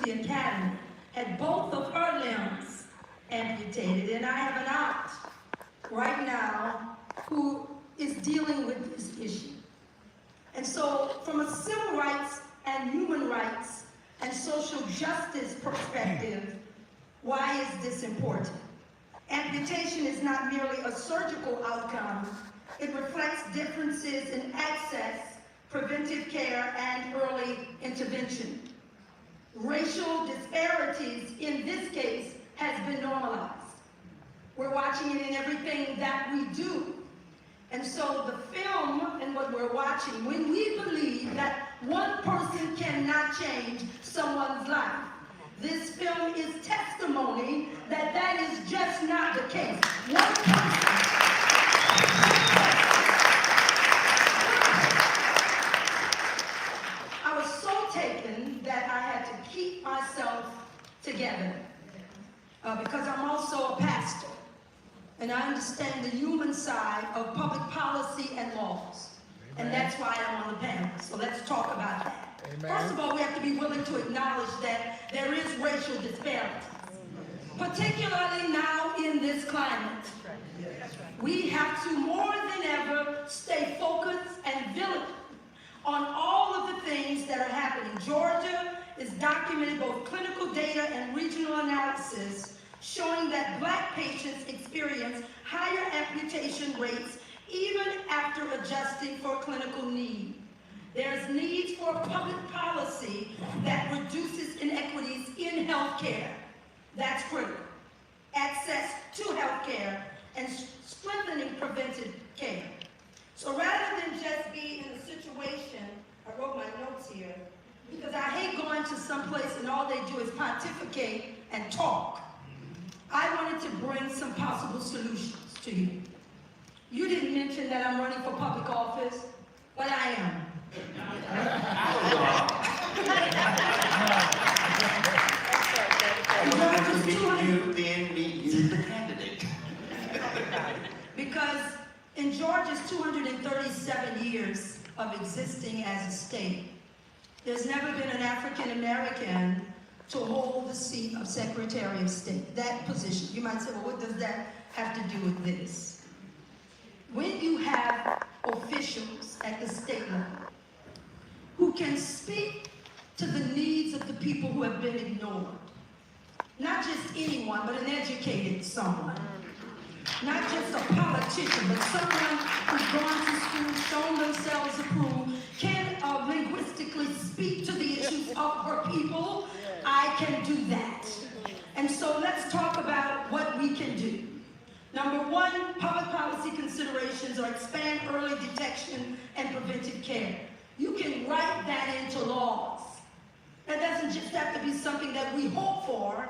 the academy had both of her limbs amputated, and I have an aunt right now who is dealing with this issue. And so from a civil rights and human rights and social justice perspective, why is this important? Amputation is not merely a surgical outcome. It reflects differences in access, preventive care, and early intervention. Racial disparities in this case has been normalized. We're watching it in everything that we do. And so the film and what we're watching, when we believe that one person cannot change someone's life, this film is testimony that that is just not the case. One person. I was so taken that I had to keep myself together because I'm also a pastor. And I understand the human side of public policy and laws. Amen. And that's why I'm on the panel. So let's talk about that. Amen. First of all, we have to be willing to acknowledge that there is racial disparity, particularly now in this climate. We have to more than ever stay focused and vigilant on all of the things that are happening. Georgia is documented both clinical data and regional analysis showing that Black patients experience higher amputation rates even after adjusting for clinical need. There's needs for public policy that reduces inequities in healthcare. That's critical. Access to healthcare and strengthening preventive care. So rather than just be in a situation, I wrote my notes here, because I hate going to some place and all they do is pontificate and talk. I wanted to bring some possible solutions to you. You didn't mention that I'm running for public office, but I am. You then be the candidate. Because in Georgia's 237 years of existing as a state, there's never been an African American to hold the seat of Secretary of State, that position. You might say, well, what does that have to do with this? When you have officials at the state level who can speak to the needs of the people who have been ignored, not just anyone, but an educated someone, not just a politician, but someone who's gone to school, shown themselves approved, can linguistically speak to the issues of her people, I can do that. And so let's talk about what we can do. Number one, public policy considerations are expand early detection and preventive care. You can write that into laws. That doesn't just have to be something that we hope for.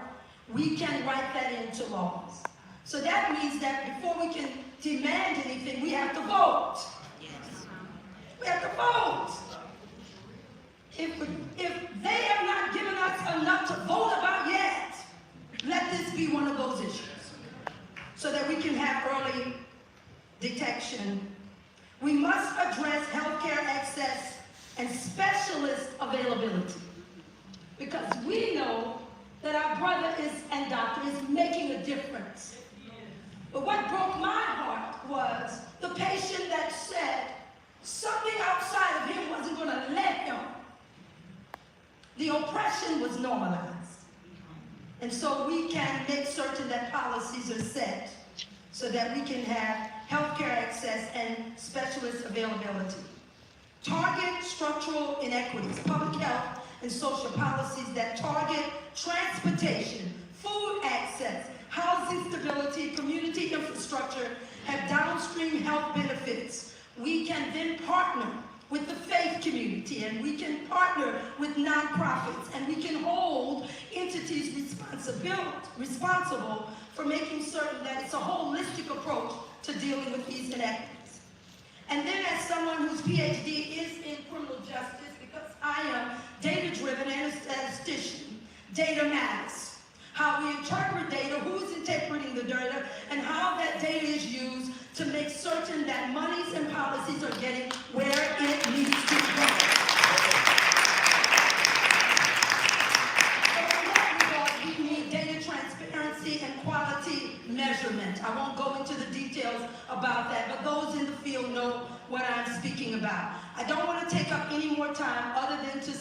We can write that into laws. So that means that before we can demand anything, we have to vote. Yes. We have to vote. If they have not given us enough to vote about yet, let this be one of those issues so that we can have early detection. We must address healthcare access and specialist availability because we know that our brother and doctor is making a difference. But what broke my heart was the patient that said something outside of him wasn't going to let him. The oppression was normalized. And so we can make certain that policies are set so that we can have healthcare access and specialist availability. Target structural inequities, public health and social policies that target transportation, food access, housing stability, community infrastructure, have downstream health benefits. We can then partner with the faith community, and we can partner with nonprofits, and we can hold entities responsible for making certain that it's a holistic approach to dealing with these inequities. And then as someone whose PhD is in criminal justice, because I am data-driven and a statistician, data matters. How we interpret data, who's interpreting the data, and how that data is used to make certain that monies and policies are getting where it needs to go. So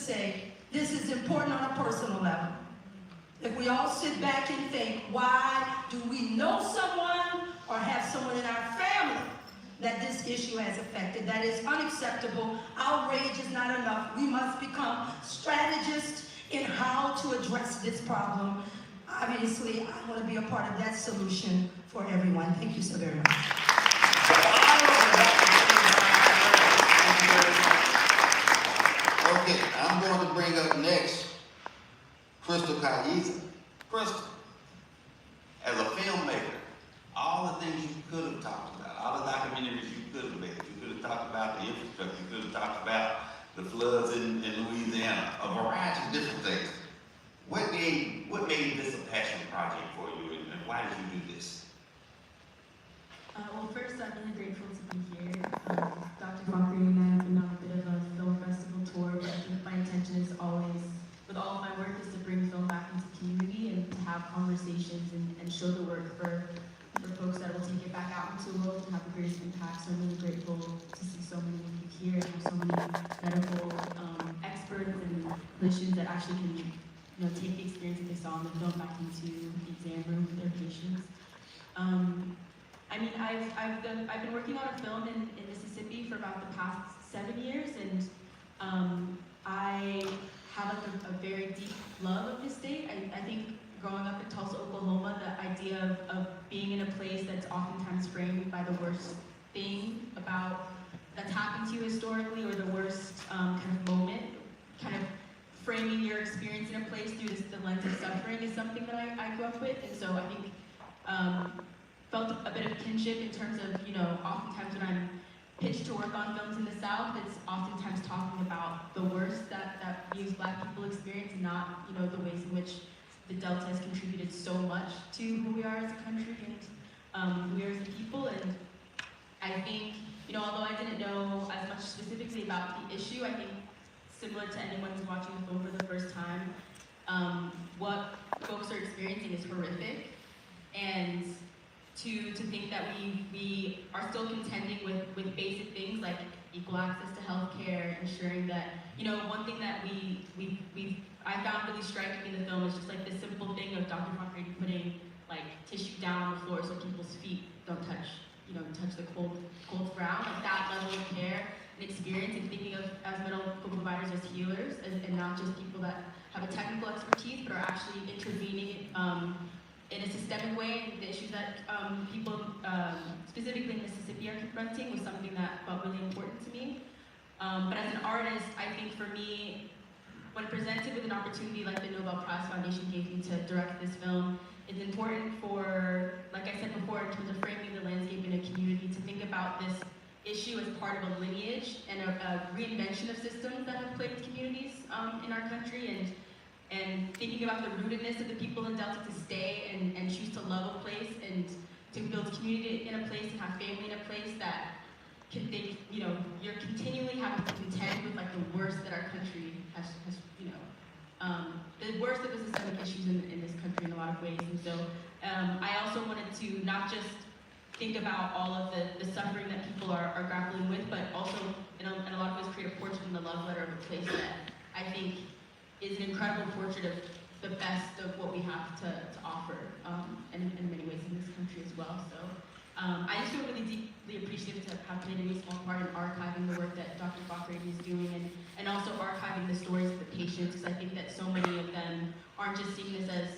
say, this is important on a personal level. If we all sit back and think, why do we know someone or have someone in our family that this issue has affected? That is unacceptable. Outrage is not enough. We must become strategists in how to address this problem. Obviously, I want to be a part of that solution for everyone. Thank you so very much. Okay, I'm going to bring up next Crystal Kaiza. Crystal, as a filmmaker, all the things you could have talked about, all the documentaries you could have made, you could have talked about the infrastructure, you could have talked about the floods in Louisiana, a variety of different things. What made this a passion project for you, and why did you do this? Well, first, I'm really grateful to be here. Dr. Fakhri and I have been on a bit of a film festival tour, but I think my intention is always, with all of my work, is to bring film back into the community and to have conversations and show the work for folks that will take it back out into the world and have the greatest impact. So I'm really grateful to see so many of you here and have so many medical experts and clinicians that actually can take the experience that they saw in the film back into the exam room with their patients. I mean, I've been working on a film in Mississippi for about the past 7 years, and I have a very deep love of this state. I think growing up in Tulsa, Oklahoma, the idea of being in a place that's oftentimes framed by the worst thing that's happened to you historically, or the worst kind of moment, kind of framing your experience in a place through the lens of suffering is something that I grew up with, and so I think felt a bit of kinship in terms of, oftentimes when I'm pitched to work on films in the South, it's oftentimes talking about the worst that we as Black people experience, and not, the ways in which the Delta has contributed so much to who we are as a country and who we are as a people. And I think, although I didn't know as much specifically about the issue, I think similar to anyone who's watching the film for the first time, what folks are experiencing is horrific. And to think that we are still contending with basic things like equal access to healthcare, ensuring that, one thing that I found really striking in the film is just like the simple thing of Dr. Fakhri putting like tissue down on the floor so people's feet don't touch the cold ground, like that level of care and experience, and thinking of as medical providers as healers and not just people that have a technical expertise but are actually intervening in a systemic way. The issues that people, specifically in Mississippi, are confronting was something that felt really important to me. But as an artist, I think for me, when presented with an opportunity like the Nobel Prize Foundation gave me to direct this film, it's important for, like I said before, in terms of framing the landscape in a community, to think about this issue as part of a lineage and a reinvention of systems that have plagued communities in our country, and thinking about the rootedness of the people in Delta to stay and choose to love a place and to build community in a place and have family in a place that can think, you're continually having to contend with like the worst that our country has the worst of the systemic issues in this country in a lot of ways. And so I also wanted to not just think about all of the suffering that people are grappling with, but also in a lot of ways create a portrait in the love letter of a place that I think is an incredible portrait of the best of what we have to offer in many ways in this country as well. So I just feel really deeply appreciative to have played a small part in archiving the work that Dr. Fakhri is doing, and also archiving the stories of the patients, because I think that so many of them aren't just seeing this as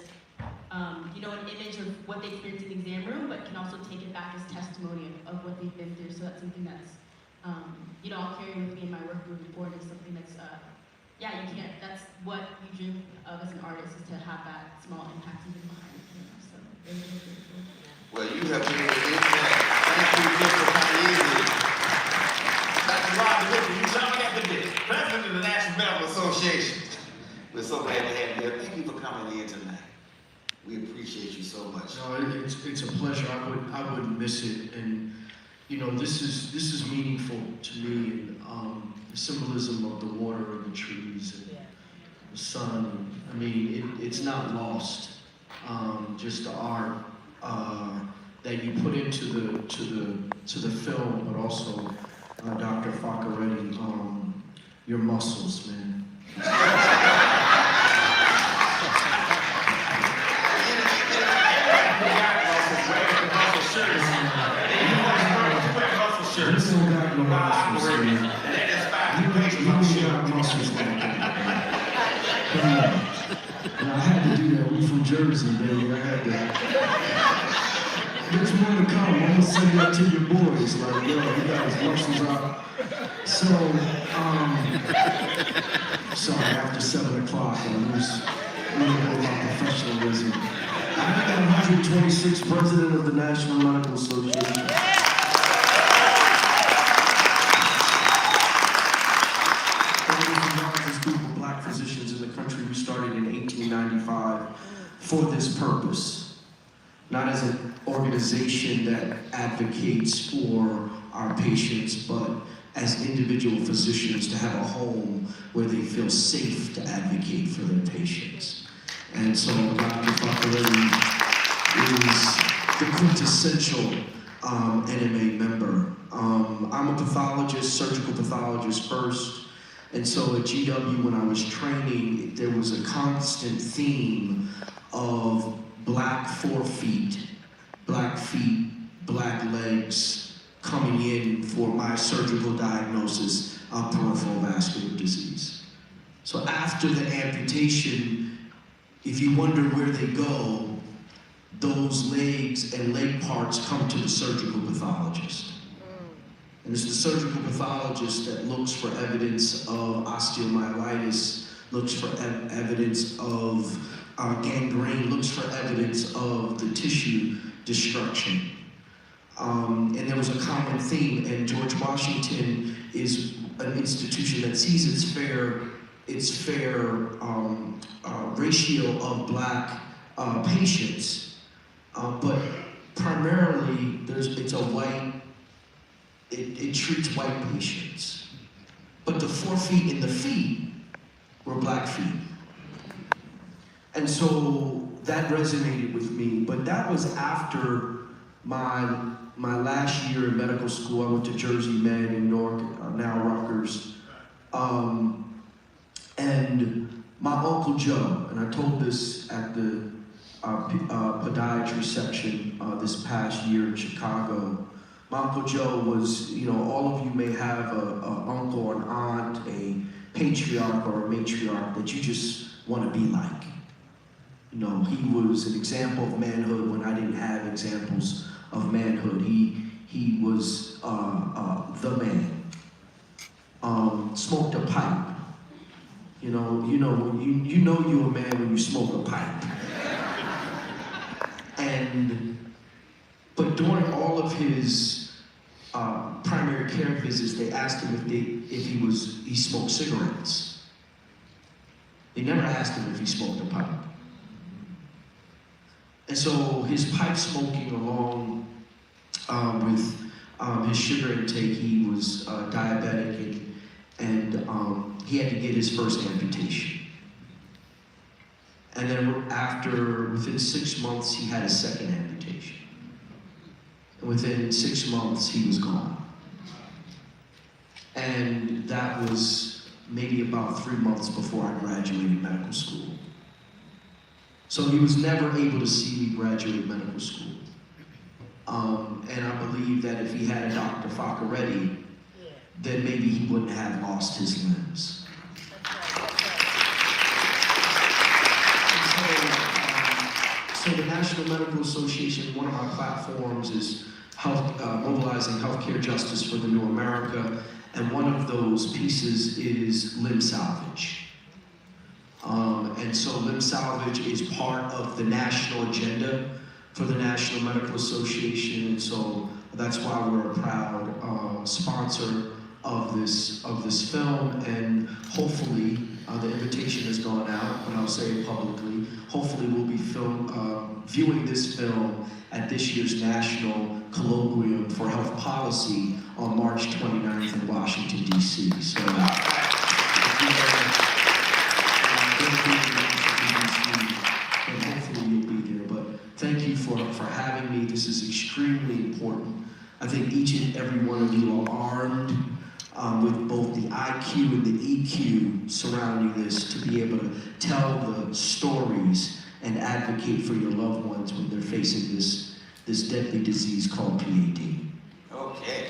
an image of what they experienced in the exam room, but can also take it back as testimony of what they've been through. So that's something that's I'll carry with me in my work moving forward. Is something that's that's what you dream of as an artist, is to have that small impact even behind it. So very grateful. Well, you have been an impact. Thank you, Mr. Kaiza. Dr. Robert Rickey, you jumped at the bit. President of the National Medical Association. We're so glad to have you here. Thank you for coming in tonight. We appreciate you so much. No, it's a pleasure. I wouldn't miss it, and this is meaningful to me. And, the symbolism of the water and the trees and the sun. I mean, it's not lost. Just the art that you put into the film, but also Dr. Fakhri, your muscles, man. And I had to do that. We from Jersey, baby. I had to. There's more to come. I'm gonna send that to your boys. Like, yo, you guys, muscles up. So, sorry, after 7 o'clock, I lose a little bit of my professionalism. I'm the 126th president of the National Medical Association. Group of black physicians in the country. We started in 1895 for this purpose, not as an organization that advocates for our patients, but as individual physicians to have a home where they feel safe to advocate for their patients. And so Dr. Faccarelli is the quintessential NMA member. I'm a pathologist, surgical pathologist first. And so at GW, when I was training, there was a constant theme of black forefeet, black feet, black legs coming in for my surgical diagnosis of peripheral vascular disease. So after the amputation, if you wonder where they go, those legs and leg parts come to the surgical pathologist. And it's the surgical pathologist that looks for evidence of osteomyelitis, looks for evidence of gangrene, looks for evidence of the tissue destruction. And there was a common theme, and George Washington is an institution that sees its fair ratio of black patients, but primarily it's a white. It treats white patients. But the forefeet and the feet were black feet. And so that resonated with me, but that was after my last year in medical school. I went to Jersey Med in Newark, now Rutgers. And my Uncle Joe, and I told this at the podiatry section this past year in Chicago. My Uncle Joe was, all of you may have an uncle or an aunt, a patriarch or a matriarch that you just want to be like. He was an example of manhood when I didn't have examples of manhood. He was the man. Smoked a pipe. You're a man when you smoke a pipe. But during all of his primary care visits, they asked him if he smoked cigarettes. They never asked him if he smoked a pipe. And so his pipe smoking, along with his sugar intake, he was diabetic, and he had to get his first amputation. And then within 6 months, he had his second amputation. And within 6 months, he was gone. And that was maybe about 3 months before I graduated medical school. So he was never able to see me graduate medical school. And I believe that if he had a Dr. Faccarelli, then maybe he wouldn't have lost his limbs. So the National Medical Association, one of our platforms is mobilizing healthcare justice for the new America, and one of those pieces is limb salvage. And so limb salvage is part of the national agenda for the National Medical Association, and so that's why we're a proud sponsor of this film, and hopefully the invitation has gone out, but I'll say it publicly. Hopefully we'll be viewing this film at this year's National Colloquium for Health Policy on March 29th in Washington, D.C. So, and hopefully you'll be there. But thank you for having me. This is extremely important. I think each and every one of you are armed with both the IQ and the EQ surrounding this to be able to tell the stories and advocate for your loved ones when they're facing this deadly disease called PAD. Okay.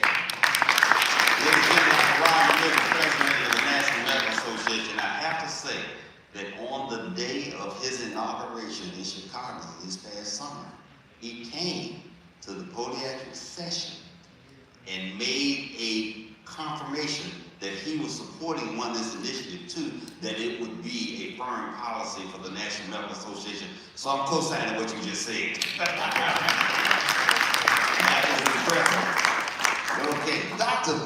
Ladies and gentlemen, Ron Rickey, president of the National Medical Association. I have to say that on the day of his inauguration in Chicago this past summer, he came to the podiatric session and made a confirmation that he was supporting this initiative too, that it would be a firm policy for the National Medical Association. So I'm co-signing what you just said. That is incredible. Okay, Dr.